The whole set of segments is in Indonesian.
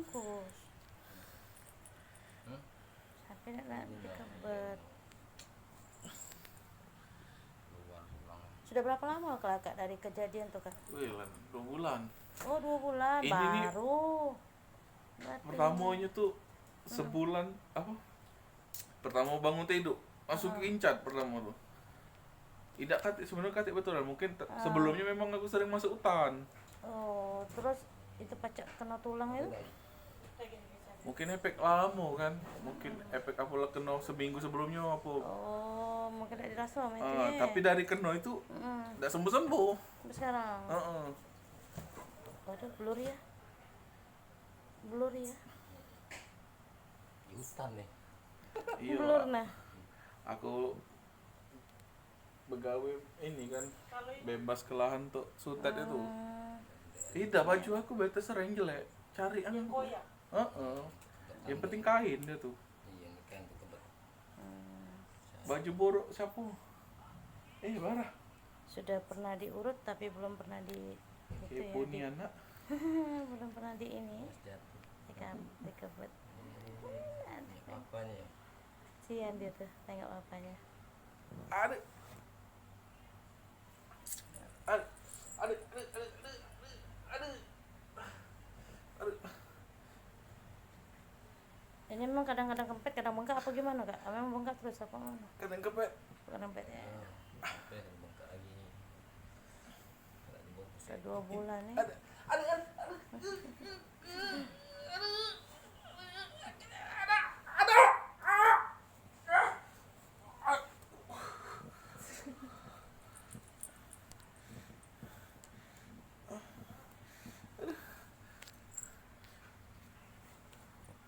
bungkus. Sampai nak dikebet. Sudah berapa lama Kak dari kejadian tuh Kak? Wih, 2 bulan. Oh 2 bulan Ini baru. Pertamanya tuh sebulan apa? Pertama bangun tidur langsung keincat pertama tuh. Tidak katik sebenarnya katik betulan. Mungkin sebelumnya memang aku sering masuk hutan. Oh terus itu pacak kena tulang itu? Mungkin efek lama kan. Mungkin efek apa kena seminggu sebelumnya apa. Oh mungkin tidak dirasa sama itu Tapi dari kena itu tidak sembuh-sembuh. sampai sekarang. Waduh blur ya. Di hutan nih. Iya. Blur nah. Aku begawe ini kan bebas ke lahan tuh sutet itu. Tidak, baju aku bete sering jelek. Cari yang koyak. Yang penting kain dia tuh. Iya, kain kebet. Baju buruk siapa? Barah. Sudah pernah diurut tapi belum pernah di itu ya. Puni anak. Belum pernah di ini. Jatuh. Dikebet. Apa nih? Sian dia tuh tengok bapaknya. Aduh. Ini memang kadang-kadang kempet, kadang bengkak apa gimana Kak? Memang bengkak terus apa mana? Kadang kepet. Kadang kempet ya. Bengkak lagi. Enggak dibungkus. Sudah 2 bulan nih.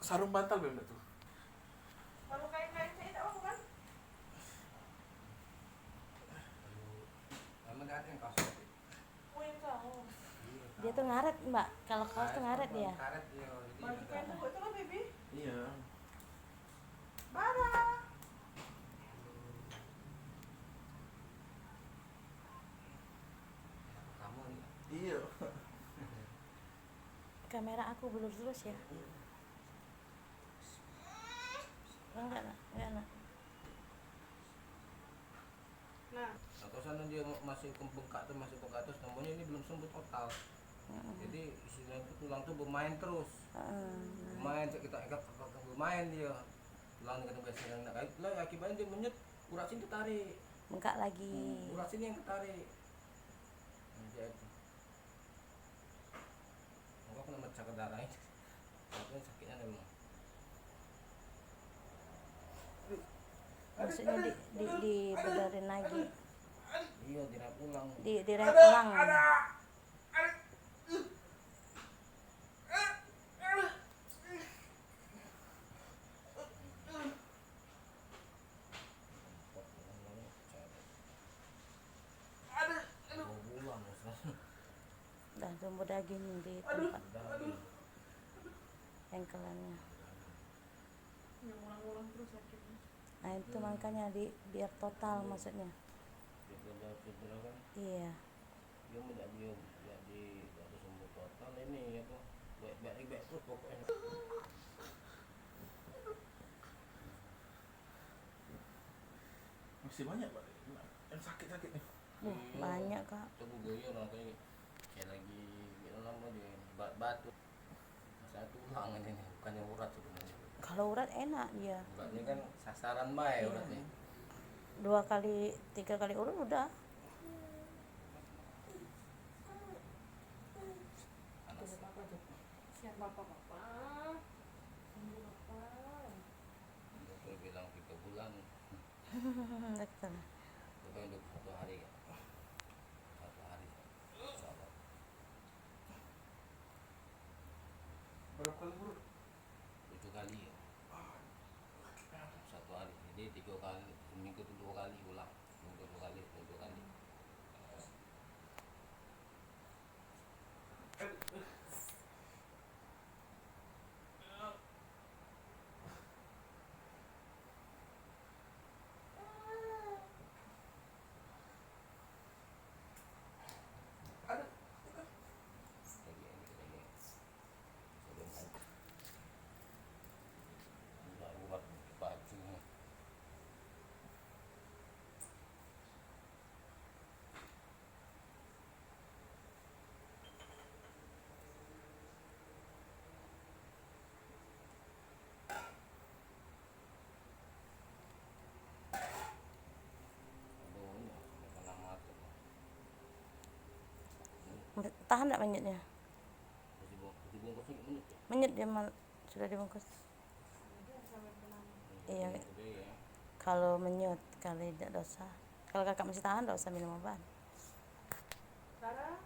Sarung bantal bener tuh. Kalau kain-kain saya tak apa kan? Kamu enggak ada yang kaos. Oh yang kau. Dia tuh ngaret Mbak, kalau kaos tuh ngaret dia. Karet dia. Baju kain itu kan baby. Iya. Bara. Kamu nih. Iya. Kamera aku blur terus ya. Enggak nak. Nah, Atau sana dia masih bengkak terus namanya ini belum sembuh total. Jadi istilahnya itu tulang tuh bermain terus. Bermain kita bermain dia. Tulang kadang biasa nak kait lah akibatnya dia menyet urat sini tarik. Bengkak lagi. Urat sini yang ketarik. Jadi enggak kena mecah ke darah ini. Tapi sakitnya memang. Maksudnya di bedarin lagi. Iya, direm ulang. Direm ulang. Dan tumbuh daging di tempat engkelannya. yang ulang-ulang terus sakitnya. Nah itu makanya biar total maksudnya. Iya. Dia tidak di sembuh total ini apa? Baik terus pokoknya. Masih banyak Pak yang sakit-sakit nih. Banyak Kak. Coba goyo namanya kayak lagi lama dia batu. Masa tulang ini bukan yang urat sebenarnya. Kalau urat enak dia. Uratnya kan sasaran baik uratnya. 2 kali 3 kali urut udah. Siap bapak-bapak. Tunggu bapak. Dokter bilang 3 bulan. Dokter. Bukan untuk 1 hari. 1 hari. Insyaallah. Berapa kali buruk? 7 kali ya. 1 hari. Jadi 3 kali, seminggu itu 2 kali ulang. Seminggu 2 kali, seminggu 2 kali. tahan nggak menyutnya? Masih bungkus lagi menit ya. Menyut dia sudah dibungkus. Iya, Udah ya. kalau menyut, kalau tidak dosa. Kalau kakak masih tahan, tidak usah minum obat. Sarah